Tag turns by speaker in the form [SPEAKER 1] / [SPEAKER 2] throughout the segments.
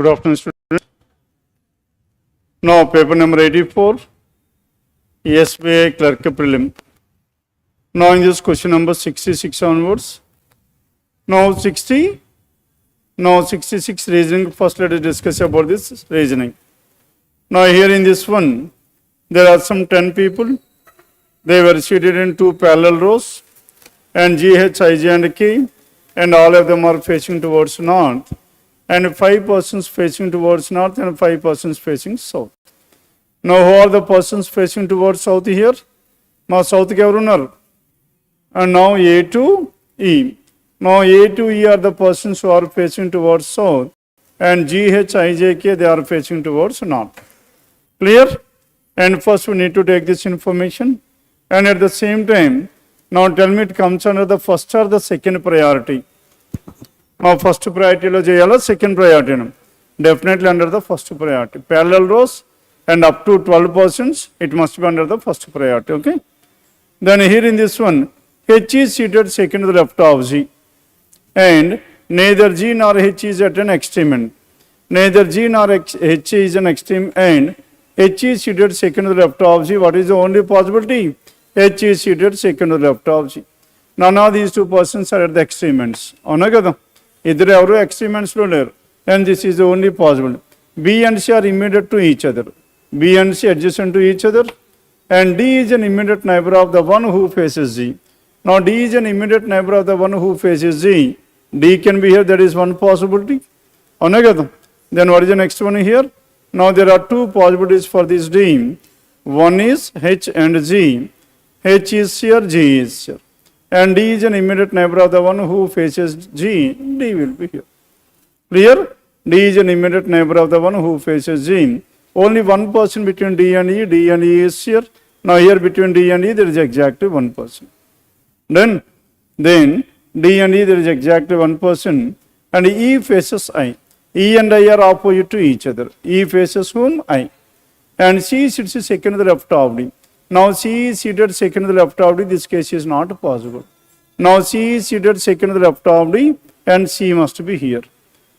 [SPEAKER 1] Good afternoon, students. Now, paper number 84, SBI Clerk Prelim. Now, in this question number 66 onwards. Now, 66 reasoning. First, let us discuss about this reasoning. Now, here in this one, there are some 10 people. They were seated in two parallel rows, and G, H, I, J, and K, and all of them are facing towards north. And 5 persons facing towards north and 5 persons facing south. Now, who are the persons facing towards south here? Now, south ki evaru unnaru? And now A to E. Now, A to E are the persons who are facing towards south, and G, H, I, J, K, they are facing towards north. Clear? And first we need to take this information, and at the same time, now tell me it comes under the first or the second priority. Now, first priority lo cheyala, second priority no? Definitely under the first priority. Parallel rows and up to 12 persons, it must be under the first priority, okay? Then here in this one, H is seated second to the left of G, and neither G nor H is at an extreme end. Neither G nor H is an extreme end. H is seated second to the left of G. What is the only possibility? H is seated second to the left of G. None of these two persons are at the extreme ends. Avuna kada? Iddaru evaru extreme ends lo leru. And this is the only possible. B and C are immediate to each other. B and C adjacent to each other. And D is an immediate neighbor of the one who faces G. Now D is an immediate neighbor of the one who faces G. D can be here, that is one possibility. Avuna kada? Then what is the next one here? Now there are two possibilities for this D. One is H and G. H is here, G is here. And D is an immediate neighbor of the one who faces G. D will be here. Clear? D is an immediate neighbor of the one who faces G. Only one person between D and E. D and E is here. Now here between D and E there is exactly one person. Then D and E there is exactly one person. And E faces I. E and I are opposite to each other. E faces whom? I. And C sits second to the left of D. Now C is seated second to the left of D. This case is not possible. Now C is seated second to the left of D, and C must be here.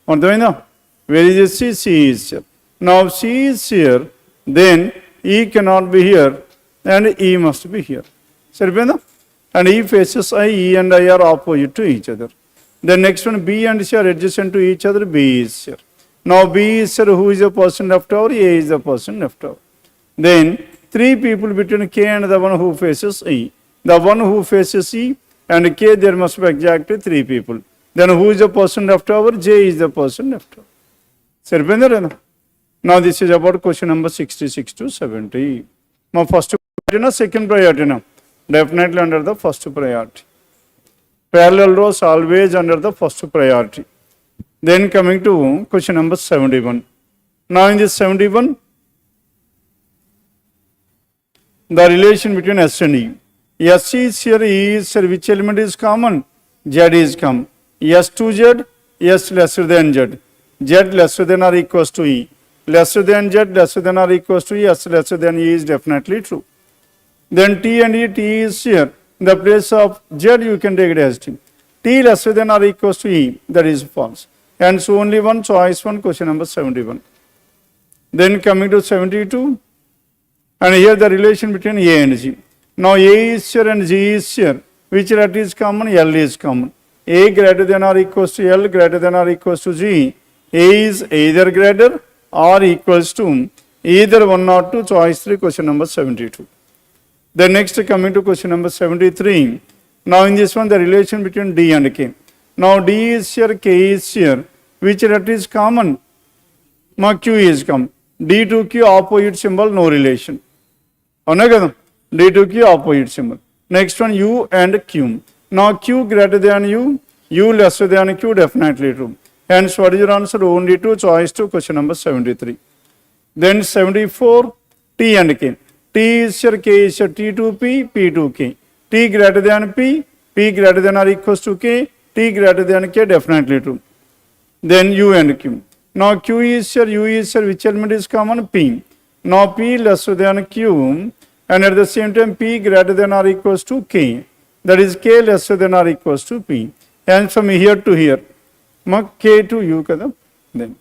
[SPEAKER 1] Where is C? C is here. Now C is here, then E cannot be here, and E must be here. And E faces I. E and I are opposite to each other. The next one, B and C are adjacent to each other. B is here. Now B is here. Who is the person left over? A is the person left over. Then 3 people between K and the one who faces E. The one who faces E and K, there must be exactly 3 people. Then who is the person left over? J is the person left over. Now this is about question number 66 to 70. Now first priority, second priority. Definitely under the first priority. Parallel rows always under the first priority. Then coming to question number 71. Now in this 71, the relation between S and E. S is here, E is here. Which element is common? Z is common. S to Z, S lesser than Z. Z lesser than or equals to E. Lesser than Z, lesser than or equals to E. S lesser than E is definitely true. Then T and E, T is here. In the place of Z, you can take it as T. T lesser than or equals to E, that is false. And so only one choice, one question number 71. Then coming to 72. And here the relation between A and G. Now A is here and G is here. Which let is common? L is common. A greater than or equals to L, greater than or equals to G. A is either greater or equals to either 1 or 2. Choice 3, question number 72. The next coming to question number 73. Now in this one the relation between D and K. Now D is here, K is here. Which let is common? Now Q is common. D to Q opposite symbol, no relation. D to Q opposite symbol. Next one U and Q. Now Q greater than U, U lesser than Q, definitely true. Hence what is your answer? Only 2, choice 2, question number 73. Then 74, T and K. T is here, K is here, T to P, P to K. T greater than P, P greater than or equals to K, T greater than K, definitely true. Then U and Q. Now Q is here, U is here. Which element is common? P. Now P lesser than Q, and at the same time P greater than or equals to K. That is K lesser than or equals to P. And from here to here, K to U kada. Then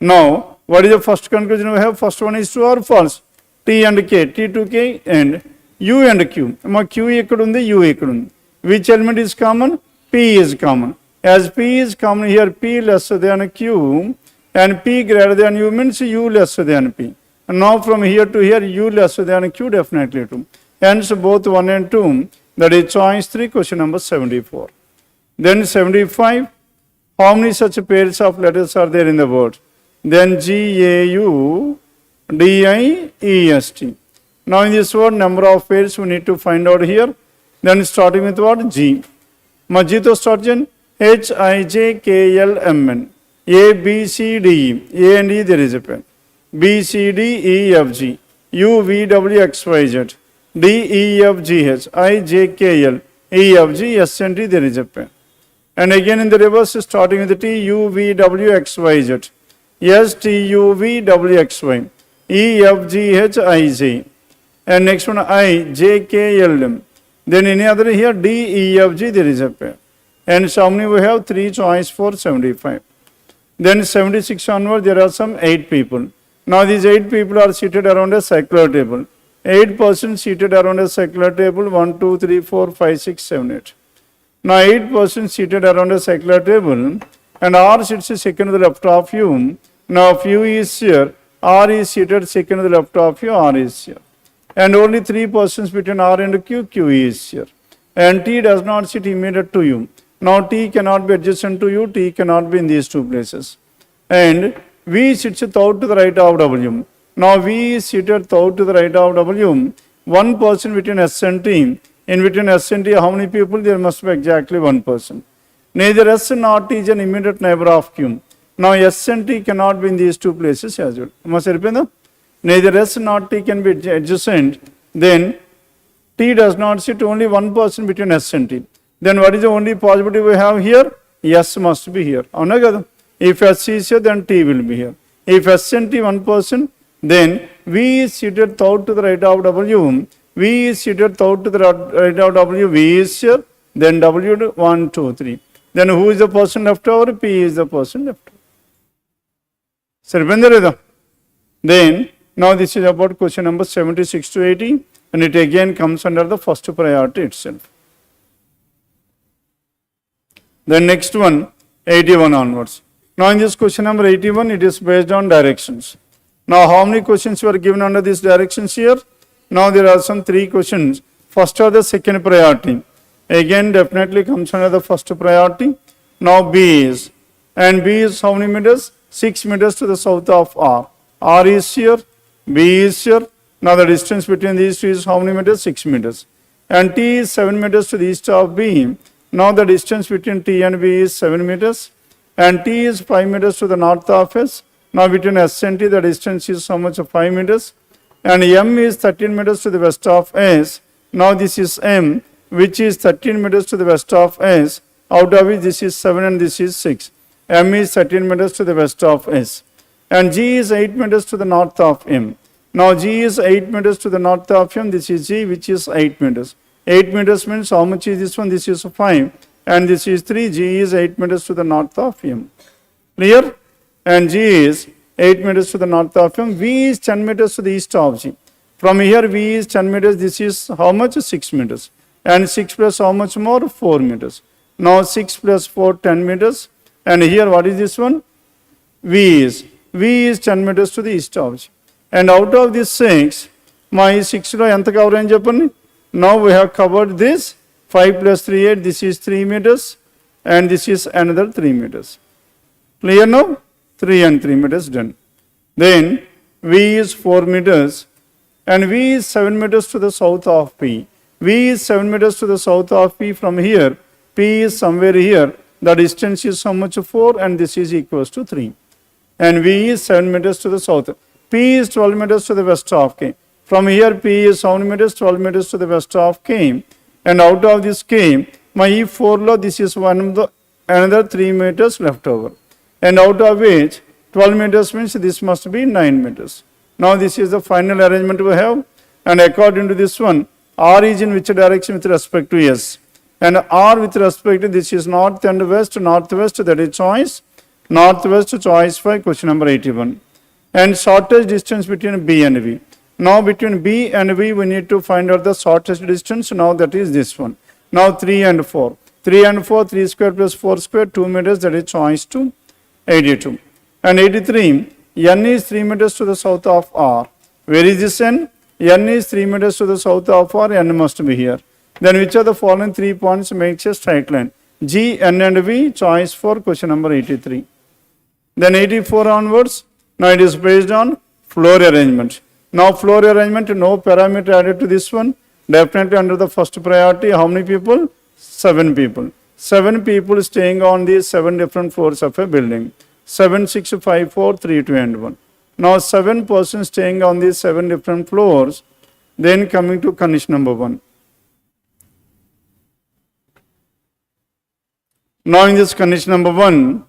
[SPEAKER 1] Now, what is the first conclusion we have? First one is true or false? T and K, T to K and U and Q. Q ekkudundi, U ekkudundi. Which element is common? P is common. As P is common here, P less than Q and P greater than U means U less than P. And now from here to here, U less than Q definitely true. Hence both 1 and 2, that is choice 3, question number 74. Then 75, how many such pairs of letters are there in the word? Then G, A, U, D, I, E, S, T. Now in this word, number of pairs we need to find out here. Then starting with what? G. G to start in H, I, J, K, L, M, N. A, B, C, D, E. A and E there is a pair. B, C, D, E, F, G. U, V, W, X, Y, Z. D, E, F, G, H. I, J, K, L. E, F, G, S, and T there is a pair. And again in the reverse, starting with the T, U, V, W, X, Y, Z. S, T, U, V, W, X, Y. E, F, G, H, I, J. And next one, I, J, K, L, M. Then any other here, D, E, F, G, there is a pair. And so how many we have? 3 choice for 75. Then 76 onward, there are some 8 people. Now these 8 people are seated around a circular table. 8 persons seated around a circular table, 1, 2, 3, 4, 5, 6, 7, 8. Now 8 persons seated around a circular table and R sits second to the left of you. Now if U is here, R is seated second to the left of you, R is here. And only 3 persons between R and Q, Q is here. And T does not sit immediate to you. Now T cannot be adjacent to you, T cannot be in these 2 places. And V sits third to the right of W. Now V is seated third to the right of W. 1 person between S and T. In between S and T, how many people? There must be exactly 1 person. Neither S nor T is an immediate neighbor of Q. Now S and T cannot be in these 2 places as well. Neither S nor T can be adjacent. Then T does not sit, only 1 person between S and T. Then what is the only possibility we have here? S must be here. If S is here, then T will be here. If S and T 1 person, then V is seated third to the right of W. V is seated third to the right of W. V is here. Then W 1, 2, 3. Then who is the person left over? P is the person left over. Then now this is about question number 76 to 80, and it again comes under the first priority itself. Then next one, 81 onwards. Now in this question number 81, it is based on directions. Now how many questions were given under these directions here? Now there are some 3 questions. First are the second priority. Again definitely comes under the first priority. Now B is, and B is how many meters? 6 meters to the south of R. R is here, B is here. Now the distance between these 2 is how many meters? 6 meters. And T is 7 meters to the east of B. Now the distance between T and B is 7 meters. And T is 5 meters to the north of S. Now between S and T, the distance is how much? 5 meters. And M is 13 meters to the west of S. Now this is M, which is 13 meters to the west of S. Out of which this is 7 and this is 6. M is 13 meters to the west of S. And G is 8 meters to the north of M. Now G is 8 meters to the north of M. This is G, which is 8 meters. 8 meters means how much is this one? This is 5. And this is 3. G is 8 meters to the north of M. Clear? And G is 8 meters to the north of M. V is 10 meters to the east of G. From here V is 10 meters. This is how much? 6 meters. And 6 plus how much more? 4 meters. Now 6 plus 4, 10 meters. And here what is this one? V is 10 meters to the east of G. And out of this 6, my 6 lo enta cover ayindi cheppandi? Now we have covered this. 5 plus 3, 8. This is 3 meters. And this is another 3 meters. Clear now? 3 and 3 meters done. Then V is 4 meters. And V is 7 meters to the south of P. V is 7 meters to the south of P. From here, P is somewhere here. The distance is how much? 4, and this is equals to 3. And V is 7 meters to the south. P is 12 meters to the west of K. From here, P is how many meters? 12 meters to the west of K. And out of this K, my E4 lo, this is another 3 meters left over. And out of which 12 meters means this must be 9 meters. Now this is the final arrangement we have. And according to this one, R is in which direction with respect to S? And R with respect to this is north and west, northwest, that is choice. Northwest, choice 5, question number 81. And shortest distance between B and V. Now between B and V, we need to find out the shortest distance. Now that is this one. Now 3 and 4. 3 and 4, 3 square plus 4 square, 2 meters, that is choice 2, 82. And 83, N is 3 meters to the south of R. Where is this N? N is 3 meters to the south of R, N must be here. Then which of the following 3 points makes a straight line? G, N and V, choice 4, question number 83. Then 84 onwards, now it is based on floor arrangement. Now floor arrangement, no parameter added to this one. Definitely under the first priority, how many people? 7 people. 7 people staying on the 7 different floors of a building. 7, 6, 5, 4, 3, 2 and 1. Now 7 persons staying on these 7 different floors. Then coming to condition number 1. Now in this condition number 1,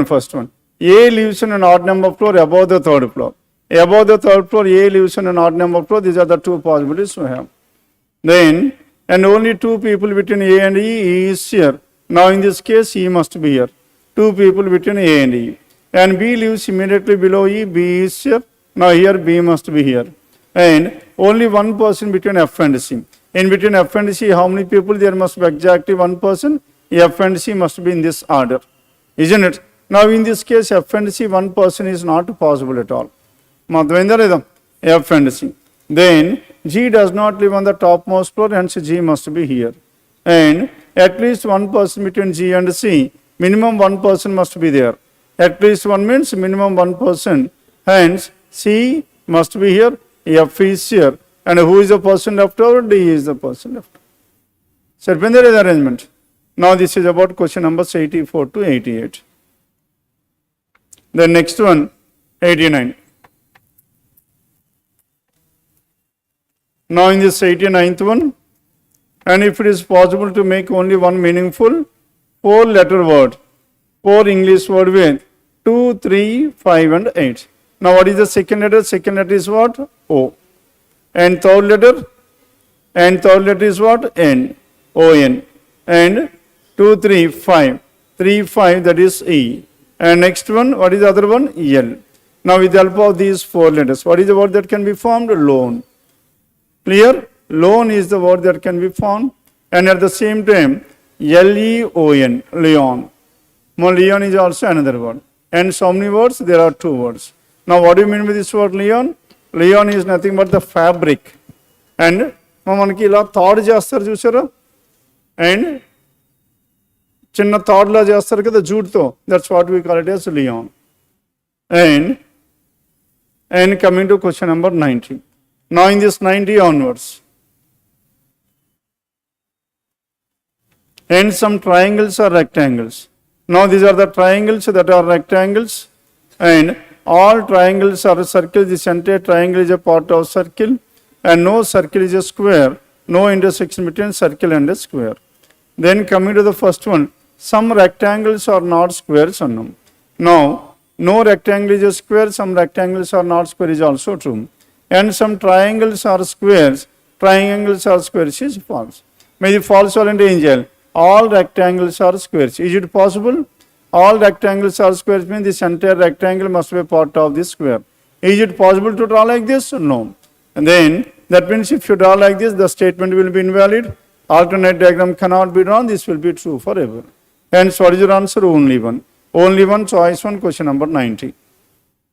[SPEAKER 1] first one. A lives in an odd number floor above the third floor. Above the third floor, A lives in an odd number floor. These are the 2 possibilities we have. Then, and only 2 people between A and E is here. Now in this case, E must be here. 2 people between A and E. And B lives immediately below E, B is here. Now here B must be here. And only 1 person between F and C. In between F and C, how many people? There must be exactly 1 person. F and C must be in this order. Isn't it? Now in this case, F and C, 1 person is not possible at all. F and C. Then G does not live on the topmost floor, hence G must be here. And at least 1 person between G and C, minimum 1 person must be there. At least 1 means minimum 1 person, hence C must be here, F is here. And who is the person left over? D is the person left over. Serpentine arrangement. Now this is about question numbers 84 to 88. The next one, 89. Now in this 89th one, and if it is possible to make only one meaningful 4-letter word, 4 English word with 2, 3, 5 and 8. Now what is the second letter? Second letter is what? O. And third letter? And third letter is what? N. O-N. And 2, 3, 5. 3, 5, that is E. And next one, what is the other one? L. Now with the help of these 4 letters, what is the word that can be formed? Loan. Clear? Loan is the word that can be formed. And at the same time, L-E-O-N, Leon. Now Leon is also another word. And so many words? There are 2 words. Now what do you mean by this word Leon? Leon is nothing but the fabric. And మనకి ఇలా థాడ్ చేస్తారు చూసారా? And చిన్న థాడ్లా చేస్తారు కదా జూట్తో. That's what we call it as లియాన్. And coming to question number 90. Now in this 90 onwards. And some triangles or rectangles. Now these are the triangles that are rectangles. And all triangles are circles. This entire triangle is a part of circle. And no circle is a square. No intersection between circle and a square. Then coming to the first one. Some rectangles are not squares. Now, no rectangle is a square. Some rectangles are not square is also true. And some triangles are squares. Triangles are squares is false. May the false or angel. All rectangles are squares. Is it possible? All rectangles are squares means this entire rectangle must be part of this square. Is it possible to draw like this? No. And then that means if you draw like this, the statement will be invalid. Alternate diagram cannot be drawn. This will be true forever. Hence, what is your answer? Only one. Only one, choice 1, question number 90.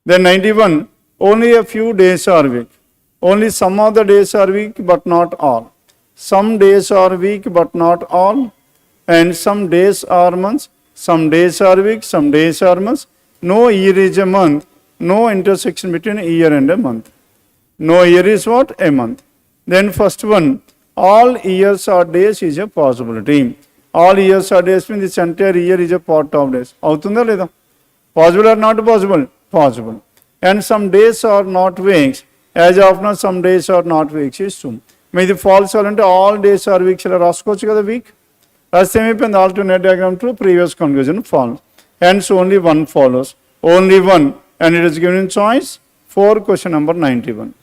[SPEAKER 1] Then 91, only a few days are week. Only some of the days are week, but not all. Some days are week, but not all. And some days are months. Some days are week, some days are months. No year is a month. No intersection between a year and a month. No year is what? A month. Then first one, all years or days is a possibility. All years or days means this entire year is a part of days. Avutunda leda? Possible or not possible? Possible. And some days are not weeks. As of now, some days are not weeks is true. May the false or all days are weeks. Raskochu kada week. As same the alternate diagram true, previous conclusion false. Hence only one follows. Only one. And it is given in choice 4, question number 91.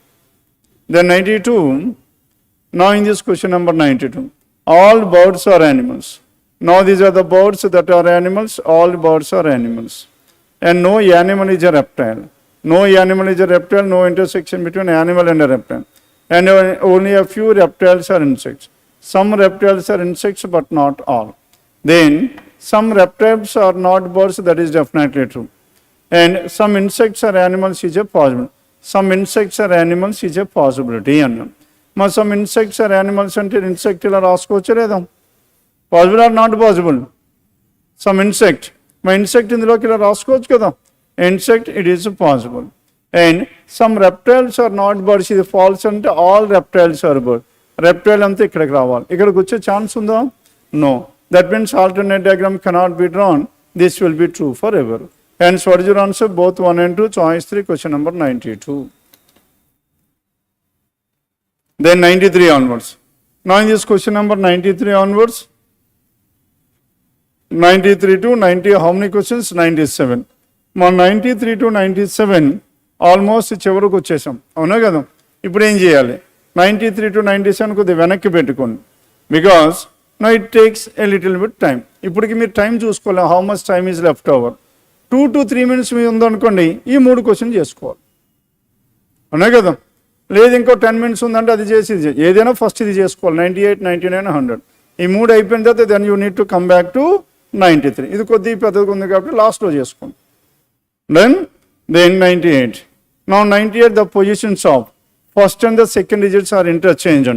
[SPEAKER 1] Then 92. Now in this question number 92. All birds are animals. Now these are the birds that are animals. All birds are animals. And no animal is a reptile. No animal is a reptile, no intersection between animal and a reptile. And only a few reptiles are insects. Some reptiles are insects, but not all. Then some reptiles are not birds, that is definitely true. And some insects are animals is a possible. Some insects are animals is a possibility. But some insects are animals until insect ila raskochu. Possible or not possible? Some insect. My insect in the local raskochu kada. Insect, it is possible. And some reptiles are not birds, it falls into all reptiles are birds. Reptile ante ikkadiki raavali. Ikkadiki vache chance unda? No. That means alternate diagram cannot be drawn. This will be true forever. Hence, what is your answer? Both 1 and 2, choice 3, question number 92. Then 93 onwards. Now in this question number 93 onwards, 93 to 90, how many questions? 97. మా 93 to 97 almost చివరికి వచ్చేసాం, అవునా కదా? ఇప్పుడు ఏం చేయాలి? 93 to 97 కొద్దిగా వెనక్కి పెట్టుకోండి, because no it takes a little bit time. ఇప్పటికి మీరు టైం చూసుకోవాలి, how much time is left over. 2 to 3 minutes మీద ఉందనుకోండి, ఈ 3 క్వశ్చన్ చేసుకోవాలి, అవునా కదా? లేదు ఇంకో 10 minutes ఉందంటే అది చేసి ఏదైనా ఫస్ట్ ఇది చేసుకోవాలి. 98, 99, 100 ఈ 3 అయిపోయిన తర్వాత then you need to come back to 93. ఇది కొద్దిగా పెద్దగా ఉంది కాబట్టి లాస్ట్లో చేసుకోండి. Then 98. Now 98, the positions of first and the second digits are interchanged.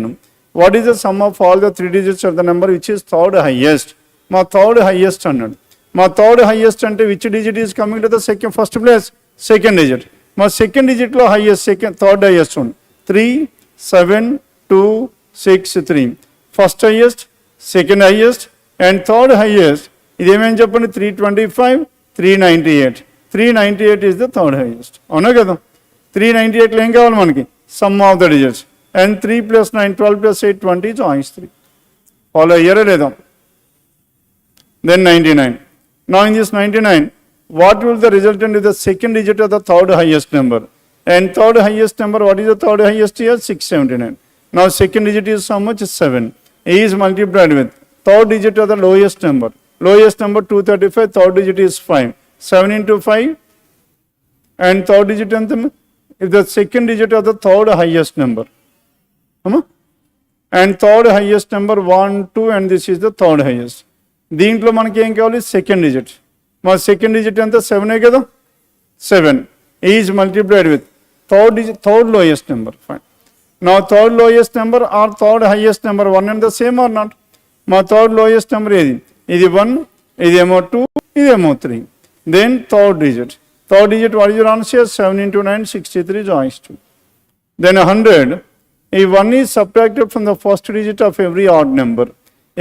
[SPEAKER 1] What is the sum of all the 3 digits of the number which is third highest? My third highest అన్నాడు. My third highest అంటే which digit is coming to the second first place? Second digit. My second digit లో highest, third highest ఉంది. 3, 7, 2, 6, 3. First highest, second highest and third highest. ఇదేమేం చెప్పండి? 325, 398. 398 is the third highest. అవునా కదా? 398లో ఏం కావాలి మనకి? Some of the digits. And 3 + 9, 12 + 8, 20, choice 3. Follow అయ్యారా లేదా? Then 99. Now in this 99, what will the resultant is the second digit of the third highest number? And third highest number, what is the third highest here? 679. Now second digit is how much? 7. A is multiplied with third digit of the lowest number. Lowest number 235, third digit is 5. 7 into 5 and third digit is the second digit of the third highest number. And third highest number 1, 2 and this is the third highest. దీంట్లో మనకి ఏం కావాలి? Second digit. మా second digit ఎంత? 7 కదా? 7 is multiplied with third digit, third lowest number. Fine. Now third lowest number or third highest number, one and the same or not? మా third lowest number ఏది? ఇది 1, ఇదేమో 2, ఇదేమో 3. Then third digit. Third digit, what is your answer? 7 into 9, 63, choice 2. Then 100. If 1 is subtracted from the first digit of every odd number,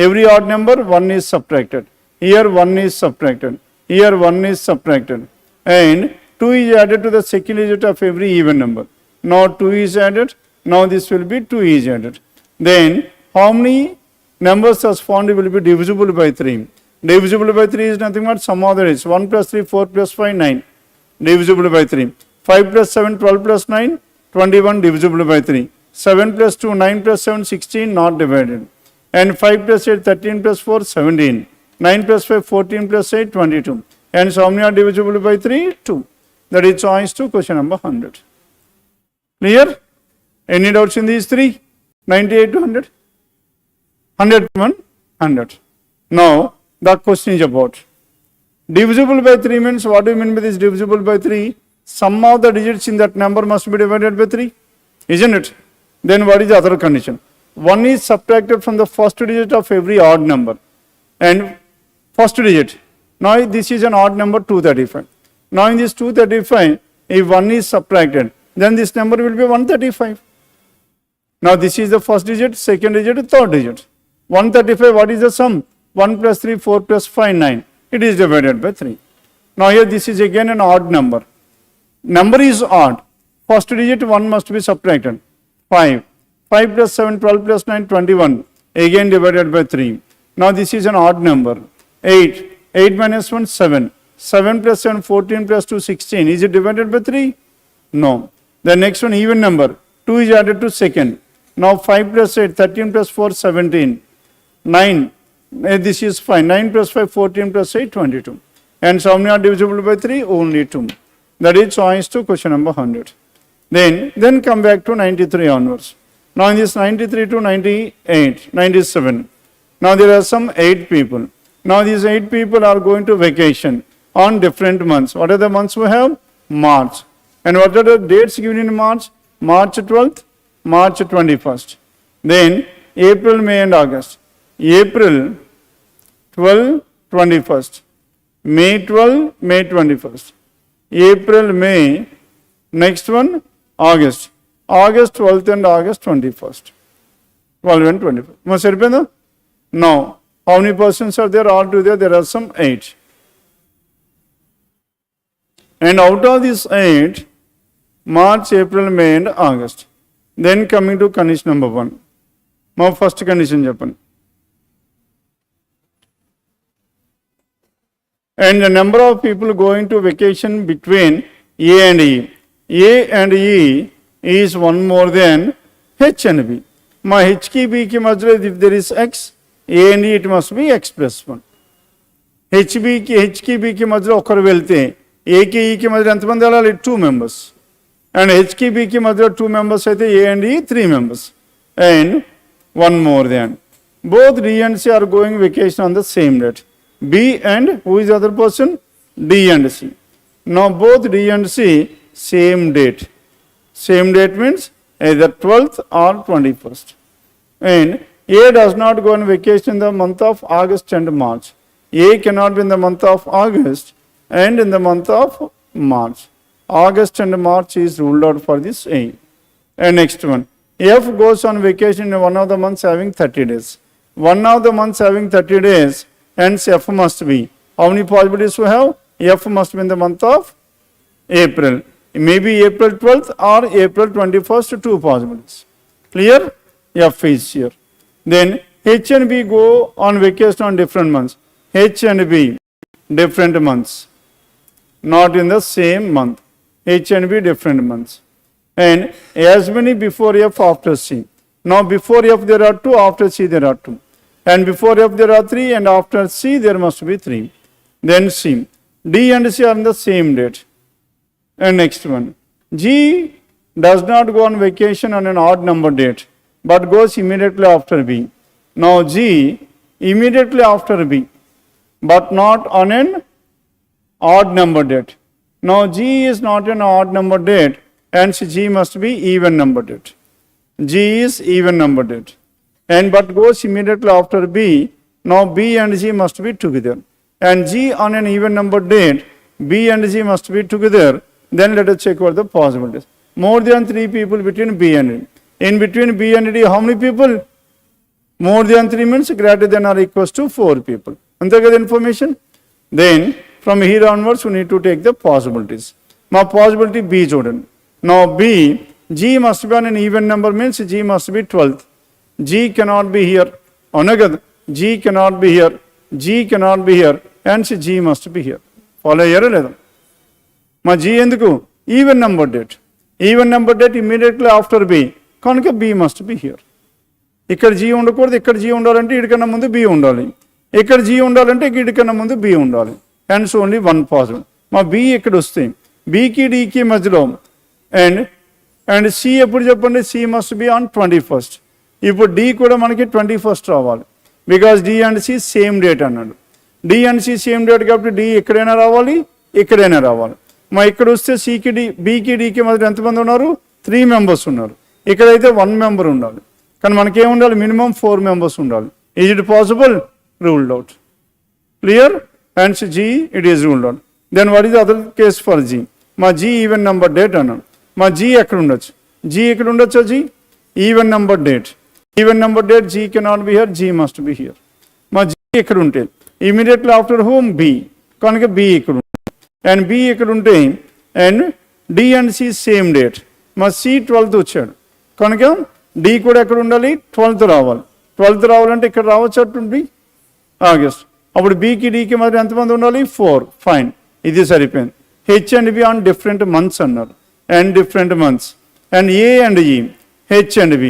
[SPEAKER 1] every odd number 1 is subtracted. Here 1 is subtracted. Here 1 is subtracted. And 2 is added to the second digit of every even number. Now 2 is added. Now this will be 2 is added. Then how many numbers as found will be divisible by 3? Divisible by 3 is nothing but sum of the digits. 1 + 3, 4 + 5, 9. Divisible by 3. 5 + 7, 12 + 9, 21. Divisible by 3. 7 + 2, 9 + 7, 16. Not divided. And 5 + 8, 13 + 4, 17. 9 + 5, 14 + 8, 22. And so how many are divisible by 3? 2. That is choice 2, question number 100. Clear? Any doubts in these three? 98 to 100? 100 to 100. Now, the question is about divisible by 3 means, what do you mean by this divisible by 3? Sum of the digits in that number must be divided by 3, isn't it? Then what is the other condition? 1 is subtracted from the first digit of every odd number. And first digit, now this is an odd number 235. Now in this 235, if 1 is subtracted, then this number will be 135. Now this is the first digit, second digit, third digit. 135, what is the sum? 1 + 3, 4 + 5, 9. It is divided by 3. Now here this is again an odd number. Number is odd. First digit 1 must be subtracted. 5. 5 + 7, 12 + 9, 21. Again divided by 3. Now this is an odd number. 8. 8 minus 1, 7. 7 + 7, 14 + 2, 16. Is it divided by 3? No. The next one, even number. 2 is added to second. Now 5 + 8, 13 + 4, 17. 9. This is fine. 9 plus 5, 14 plus 8, 22. And so how many are divisible by 3? Only 2. That is choice to question number 100. Then come back to 93 onwards. Now in this 93 to 98, 97. Now there are some 8 people. Now these 8 people are going to vacation on different months. What are the months we have? March. And what are the dates given in March? March 12th, March 21st. Then April, May and August. April 12, 21st. May 12, May 21st. April, May. Next one, August. August 12th and August 21st. 12 and 21st. Now, how many persons are there altogether? There are some 8. And out of these 8, March, April, May and August. Then coming to condition number 1. My first condition Japan. And the number of people going to vacation between A and E. A and E is 1 more than H and B. My H ki B ki majra, if there is X, A and E it must be X plus 1. H ki B ki majra okkar velte, A ki E ki majra entamandi velali? 2 members. And H ki B ki majra 2 members aithe A and E 3 members. And 1 more than. Both D and C are going vacation on the same date. B and who is the other person? D and C. Now both D and C same date. Same date means either 12th or 21st. And A does not go on vacation in the month of August and March. A cannot be in the month of August and in the month of March. August and March is ruled out for this A. And next one. F goes on vacation in one of the months having 30 days. One of the months having 30 days, hence F must be. How many possibilities we have? F must be in the month of April. Maybe April 12th or April 21st, 2 possibilities. Clear? F is here. Then H and B go on vacation on different months. H and B, different months. Not in the same month. H and B, different months. And as many before F, after C. Now before F there are 2, after C there are 2. And before F there are 3, and after C there must be 3. Then C. D and C are on the same date. And next one. G does not go on vacation on an odd number date, but goes immediately after B. Now G immediately after B, but not on an odd number date. Now G is not an odd number date, hence G must be even number date. G is even number date. And but goes immediately after B. Now B and G must be together. And G on an even number date, B and G must be together. Then let us check what the possibilities. More than 3 people between B and D. In between B and D, how many people? More than 3 means greater than or equals to 4 people. Understand the information? Then from here onwards, we need to take the possibilities. Now possibility B Jordan. Now B, G must be on an even number means G must be 12th. G cannot be here. Onagad, G cannot be here. G cannot be here. Hence G must be here. Follow here. Ma G enduku? Even number date. Even number date immediately after B. Kanuka B must be here. Ikkada G undakoodu, ikkada G undalante idikana mundu B undali. Ikkada G undalante idikana mundu B undali. Hence only one possible. Ma B ikkada vaste. B ki D ki madhyalo. And C eppudu cheppandi? C must be on 21st. ఇప్పుడు D కూడా మనకి 21st రావాలి. Because D and C same date అన్నాడు. D and C same date కాబట్టి D ఎక్కడైనా రావాలి, ఇక్కడైనా రావాలి. మా ఇక్కడ వస్తే Cకి D, Bకి Dకి మధ్య ఎంతమంది ఉన్నారు? 3 మెంబర్స్ ఉన్నారు. ఇక్కడైతే 1 మెంబర్ ఉండాలి. కానీ మనకేం ఉండాలి? మినిమం 4 మెంబర్స్ ఉండాలి. Is it possible? Ruled out. Clear? Hence G it is ruled out. Then what is other case for G? మా G ఈవెన్ నెంబర్ డేట్ అన్నాడు. మా G ఎక్కడ ఉండొచ్చు? G ఎక్కడ ఉండొచ్చా? G even number date. Even number date, G cannot be here, G must be here. Ma G ekkada unte immediately after whom? B. Kanuka B ekkada unte and B ekkada unte and D and C same date. Ma C 12th vachadu kanuka D kuda ekkada undali? 12th రావాలి. 12th రావాలంటే ఇక్కడ రావచ్చుండి August. అప్పుడు B కి D కి మధ్య ఎంతమంది ఉండాలి? 4. Fine, ఇది సరిపోయింది. H and B on different months అన్నారు. And different months. And A and E, H and B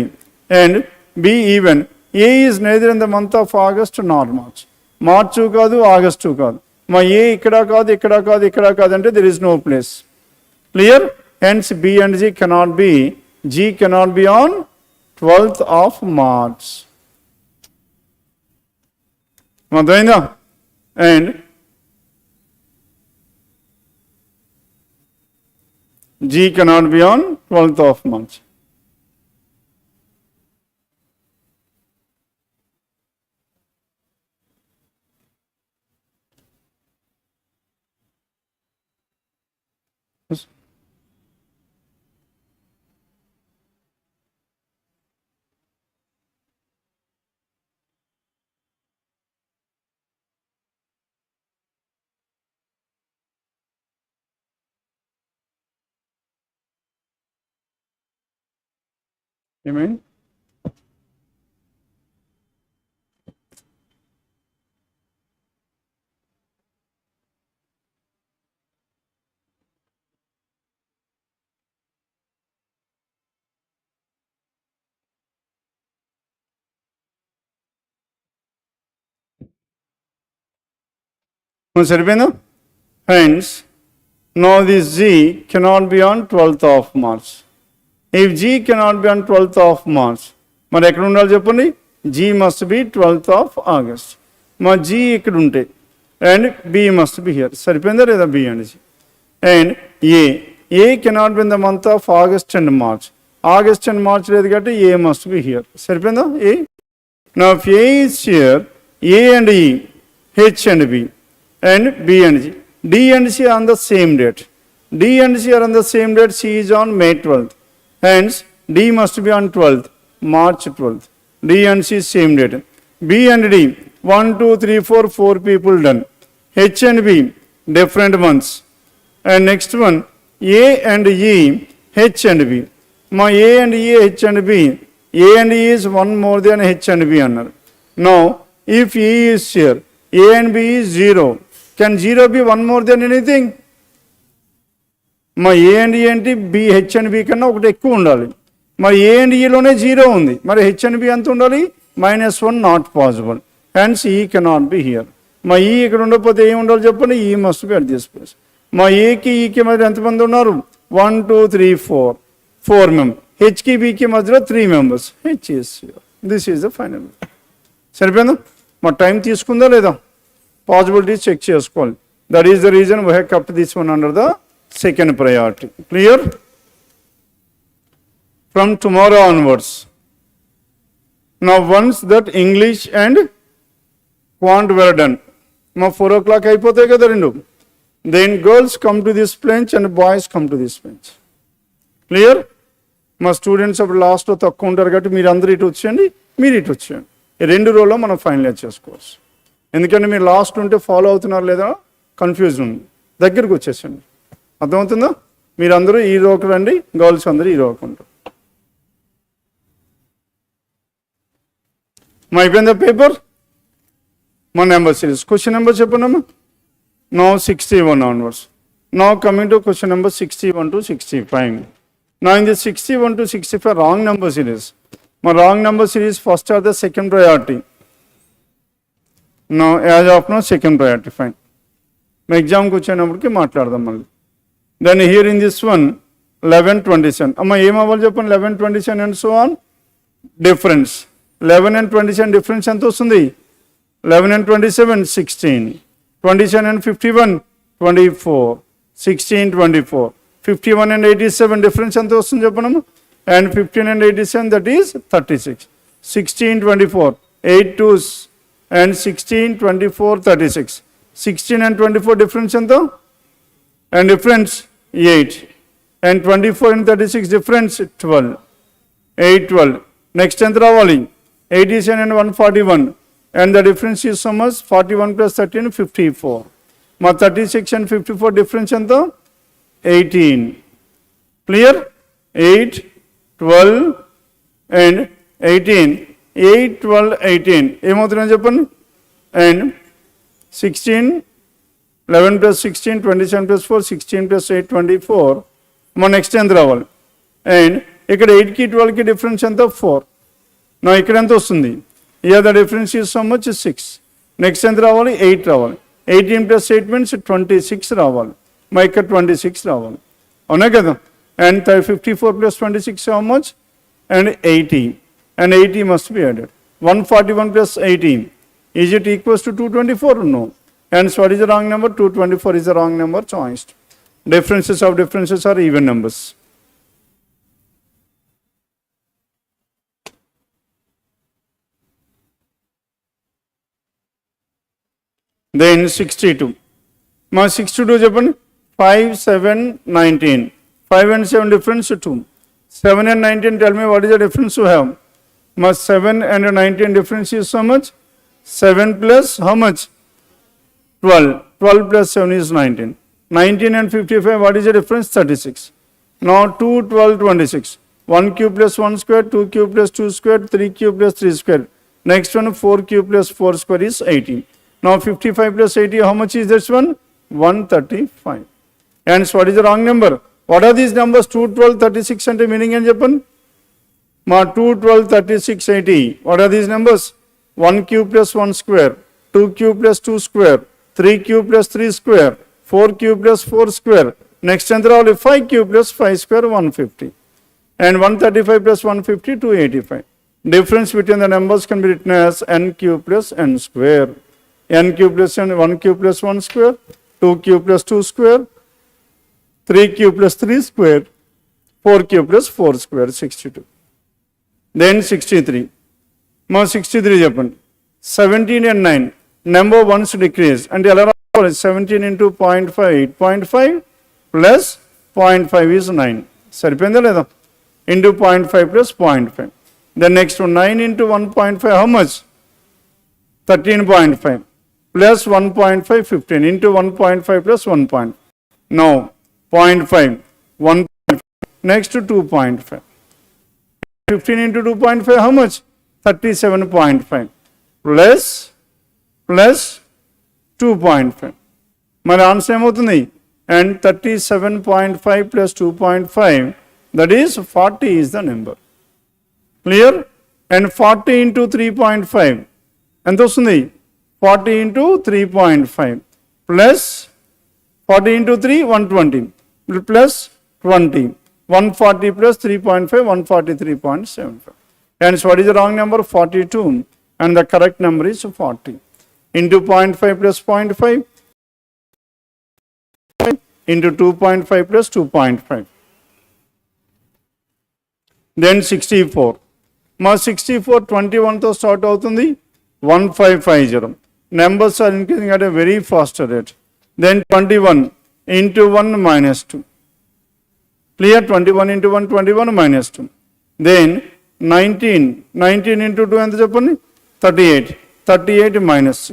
[SPEAKER 1] and B even. A is neither in the month of August Nar March. మార్చు కాదు, August కాదు. మా ఏ ఇక్కడ కాదు, ఇక్కడ కాదు, ఇక్కడ కాదు అంటే there is no place. Clear? Hence B and G cannot be, G cannot be on 12th of March. అర్థమైందా? And G cannot be on 12th of March. Yes. You mean? సరిపోయిందా? Hence, now this G cannot be on 12th of March. If G cannot be on 12th of March, మరి ఎక్కడ ఉండాలి చెప్పండి? G must be 12th of August. మా G ఇక్కడ ఉంటే and B must be here. సరిపోయిందా లేదా? B and G. And A cannot be in the month of August and March. August and March లేదు కాబట్టి A must be here. సరిపోయిందా? A. Now if A is here, A and E, H and B, and B and G. D and C are on the same date. D and C are on the same date. C is on May 12th. Hence, D must be on 12th, March 12th. D and C same date. B and D, 1, 2, 3, 4, 4 people done. H and B, different months. And next one, A and E, H and B. My A and E, H and B. A and E is one more than H and B. Now, if E is here, A and B is 0. Can 0 be one more than anything? మా ఏ and ఏంటి? B H and B కన్నా ఒకటి ఎక్కువ ఉండాలి. మరి ఏ and ఈలోనే 0 ఉంది, మరి H and B ఎంత ఉండాలి? -1, నాట్ పాసిబుల్. హెన్స్ ఈ కెనాట్ బి హియర్. మా ఈ ఇక్కడ ఉండకపోతే ఏమి ఉండాలి చెప్పండి? ఈ must be at this place. మా ఏకి ఈకి మధ్య ఎంతమంది ఉన్నారు? 1, 2, 3, 4 మెంబర్స్. హెచ్కి బికి మధ్యలో 3 members. H is here. This is the final. సరిపోయిందా? మా టైం తీసుకుందా లేదా? పాసిబిలిటీస్ చెక్ చేసుకోవాలి. That is the reason we have kept this one under the second priority. Clear? From tomorrow onwards. Now once that English and quant were done, మా 4 o'clock అయిపోతాయి కదా రెండు. Then girls come to this bench and boys come to this bench. Clear? మా students అప్పుడు లాస్ట్లో తక్కువ ఉంటారు కాబట్టి మీరు అందరూ ఇటు వచ్చేయండి, మీరు ఇటు వచ్చేయండి. ఈ 2 రోలో మనం ఫైనలైజ్ చేసుకోవచ్చు. ఎందుకంటే మీరు లాస్ట్ ఉంటే ఫాలో అవుతున్నారు లేదా కన్ఫ్యూజన్ ఉంది. దగ్గరికి వచ్చేసండి. అర్థమవుతుందా? మీరందరూ ఈ రోకి రండి, గర్ల్స్ అందరూ ఈ రోకి ఉంటారు. మా అయిపోయిందా పేపర్? మా నెంబర్ సిరీస్. క్వశ్చన్ నెంబర్ చెప్పండమ్మా. No 61 onwards. Now coming to question number 61 to 65. Now in this 61 to 65 wrong number series. My wrong number series first or the second priority. Now as of now second priority. Fine. My exam వచ్చేటప్పటికి మాట్లాడదాం మళ్ళీ. Then here in this one 11, 27. అమ్మ ఏం అవ్వాలి చెప్పండి? 11, 27 and so on. Difference. 11 and 27 difference ఎంత వస్తుంది? 11 and 27 16. 27 and 51 24. 16, 24. 51 and 87 difference ఎంత వస్తుంది చెప్పండి? And 15 and 87 that is 36. 16, 24. 8 2s and 16, 24, 36. 16 and 24 difference ఎంత? And difference 8. And 24 and 36 difference 12. 8, 12. Next ఎంత రావాలి? 87 and 141. And the difference is so much 41 plus 13, 54. మా 36 and 54 difference ఎంత? 18. Clear? 8, 12 and 18. 8, 12, 18. ఏమవుతుందని చెప్పండి? And 16, 11 plus 16, 27 plus 4, 16 plus 8, 24. మా నెక్స్ట్ ఎంత రావాలి? అండ్ ఇక్కడ 8కి 12కి డిఫరెన్స్ ఎంత? 4. నా ఇక్కడ ఎంత వస్తుంది? Here the difference is how much? 6. Next ఎంత రావాలి? 8 రావాలి. 18 plus 8 means 26 రావాలి. మా ఇక్కడ 26 రావాలి. అవునా కదా? And 54 plus 26 how much? And 80. And 80 must be added. 141 plus 18. Is it equals to 224? No. And so what is the wrong number? 224 is the wrong number choiced. Differences of differences are even numbers. Then 62. My 62 చెప్పండి. 5, 7, 19. 5 and 7 difference 2. 7 and 19, tell me what is the difference you have? My 7 and 19 difference is how much? 7 plus how much? 12. 12 plus 7 is 19. 19 and 55, what is the difference? 36. Now 2, 12, 26. 1 cube plus 1 square, 2 cube plus 2 square, 3 cube plus 3 square. Next one, 4 cube plus 4 square is 18. Now 55 plus 80, how much is this one? 135. And so what is the wrong number? What are these numbers? 2, 12, 36 and meaning in Japan? Ma 2, 12, 36, 80. What are these numbers? 1 cube plus 1 square, 2 cube plus 2 square, 3 cube plus 3 square, 4 cube plus 4 square. Next and 5 cube plus 5 square, 150. And 135 plus 150, 285. Difference between the numbers can be written as n cube plus n square. N cube plus n, 1 cube plus 1 square, 2 cube plus 2 square, 3 cube plus 3 square, 4 cube plus 4 square, 62. Then 63. Now 63 చెప్పండి. 17 and 9. Number ones decrease. And the other 17 into 0.5. 0.5 plus 0.5 is 9. సరిపోయిందా లేదా? Into 0.5 plus 0.5. The next one 9 into 1.5 how much? 13.5 plus 1.5 15 into 1.5 plus 1. Now 0.5 1. Next to 2.5. 15 into 2.5 how much? 37.5 plus 2.5. My answer ఏమవుతుంది? And 37.5 plus 2.5, that is 40 is the number. Clear? And 40 into 3.5 ఎంత వస్తుంది? 40 into 3.5 plus 40 into 3 120 plus 20 140 plus 3.5 143.75. And so what is the wrong number? 42. And the correct number is 40. Into 0.5 plus 0.5 into 2.5 plus 2.5. Then 64. Ma 64 21 తో start అవుతుంది. 1550. Numbers are increasing at a very faster rate. Then 21 into 1 minus 2. Clear? 21 into 1, 21 minus 2. Then 19 into 2 ఎంత చెప్పండి? 38 minus 6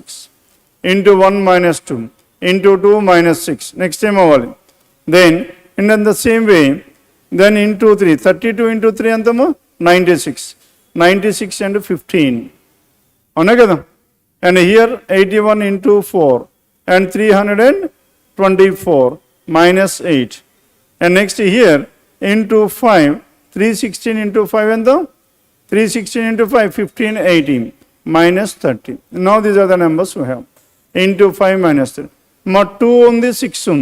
[SPEAKER 1] into 1 minus 2 into 2 minus 6. Next time అవ్వాలి. Then in the same way, then into 3. 32 into 3 ఎంతమో? 96. 96 and 15. అవునా కదా? And here 81 into 4 and 324 minus 8. And next here into 5, 316 into 5 and the 316 into 5, 15, 18 minus 30. Now these are the numbers we have. Into 5 minus 3. Now 2 on the 6 on.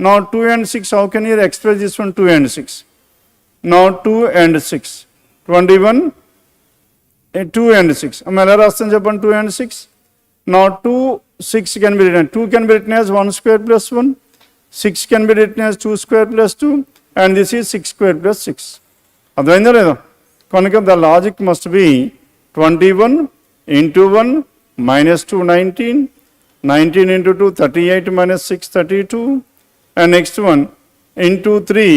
[SPEAKER 1] Now 2 and 6, how can you express this one? 2 and 6. Now 2 and 6. 21, 2 and 6. Am I right? 2 and 6. Now 2, 6 can be written. 2 can be written as 1 square plus 1. 6 can be written as 2 square plus 2. And this is 6 square plus 6. అర్థమైందా లేదా? కనుక the logic must be 21 into 1 minus 2 19. 19 into 2 38 minus 6 32. And next one into 3.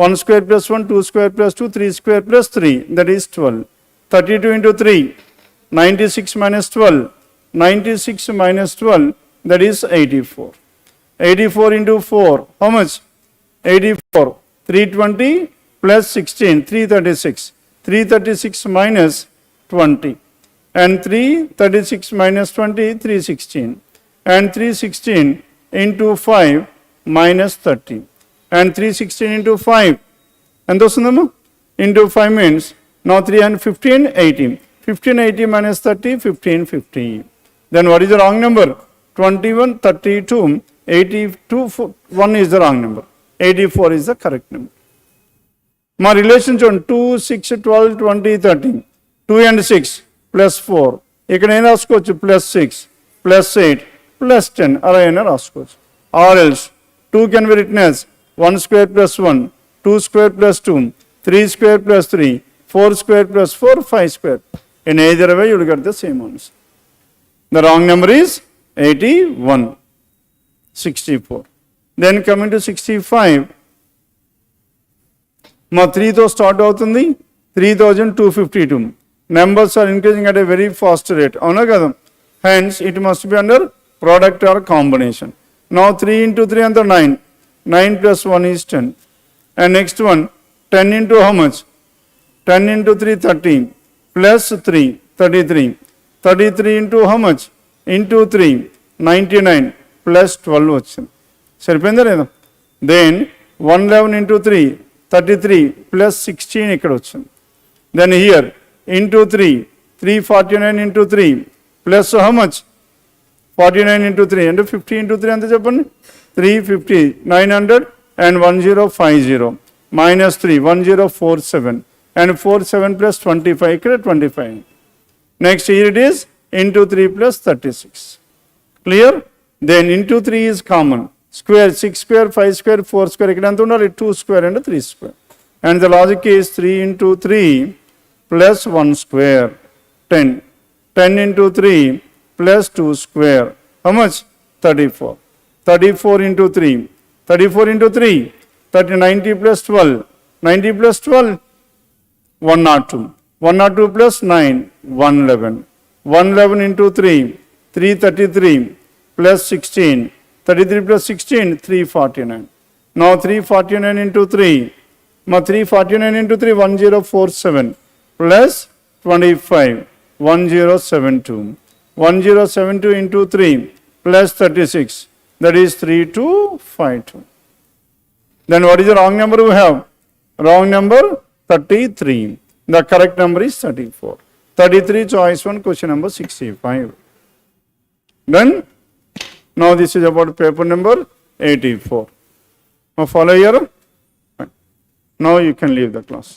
[SPEAKER 1] 1 square plus 1, 2 square plus 2, 3 square plus 3. That is 12. 32 into 3. 96 minus 12. 96 minus 12, that is 84. 84 into 4, how much? 84. 320 plus 16, 336. 336 minus 20. And 336 minus 20, 316. And 316 into 5 minus 30. And 316 into 5. And those into 5 means, now 3 and 15, 18. 1580 minus 30, 1550. Then what is the wrong number? 21, 32, 82, 1 is the wrong number. 84 is the correct number. My relations on 2, 6, 12, 20, 13. 2 and 6 plus 4. You can ask plus 6, plus 8, plus 10. Or else 2 can be written as 1 square plus 1, 2 square plus 2, 3 square plus 3, 4 square plus 4, 5 square. In either way, you will get the same answer. The wrong number is 81, 64. Then coming to 65, మా 3తో start అవుతుంది 3252. Numbers are increasing at a very fast rate. అవునా కదా? Hence, it must be under product or combination. Now 3 into 3 and 9. 9 plus 1 is 10. And next one, 10 into how much? 10 into 3, 13. Plus 3, 33. 33 into how much? Into 3, 99. Plus 12 వచ్చింది. సరిపోయిందా లేదా? Then 111 into 3, 33 plus 16 ఇక్కడ వచ్చింది. Then here into 3, 349 into 3 plus how much? 49 into 3 and 50 into 3 అంత చెప్పండి. 350, 900 and 1050 minus 3, 1047 and 47 plus 25 ఇక్కడ 25. Next here it is into 3 plus 36. Clear? Then into 3 is common. Square, 6 square, 5 square, 4 square, ఇక్కడ ఎంత ఉండాలి? 2 square and 3 square. And the logic is 3 into 3 plus 1 square, 10. 10 into 3 plus 2 square. How much? 34. 34 into 3. 34 into 3. 90 plus 12. 90 plus 12. 102. 102 plus 9. 111. 111 into 3. 333 plus 16. 33 plus 16, 349. Now 349 into 3. 349 into 3, 1047 plus 25, 1072. 1072 into 3 plus 36, that is 3252. Then what is the wrong number we have? Wrong number 33. The correct number is 34. 33 choice 1, question number 65. Then now this is about paper number 84. Now follow here. Now you can leave the class.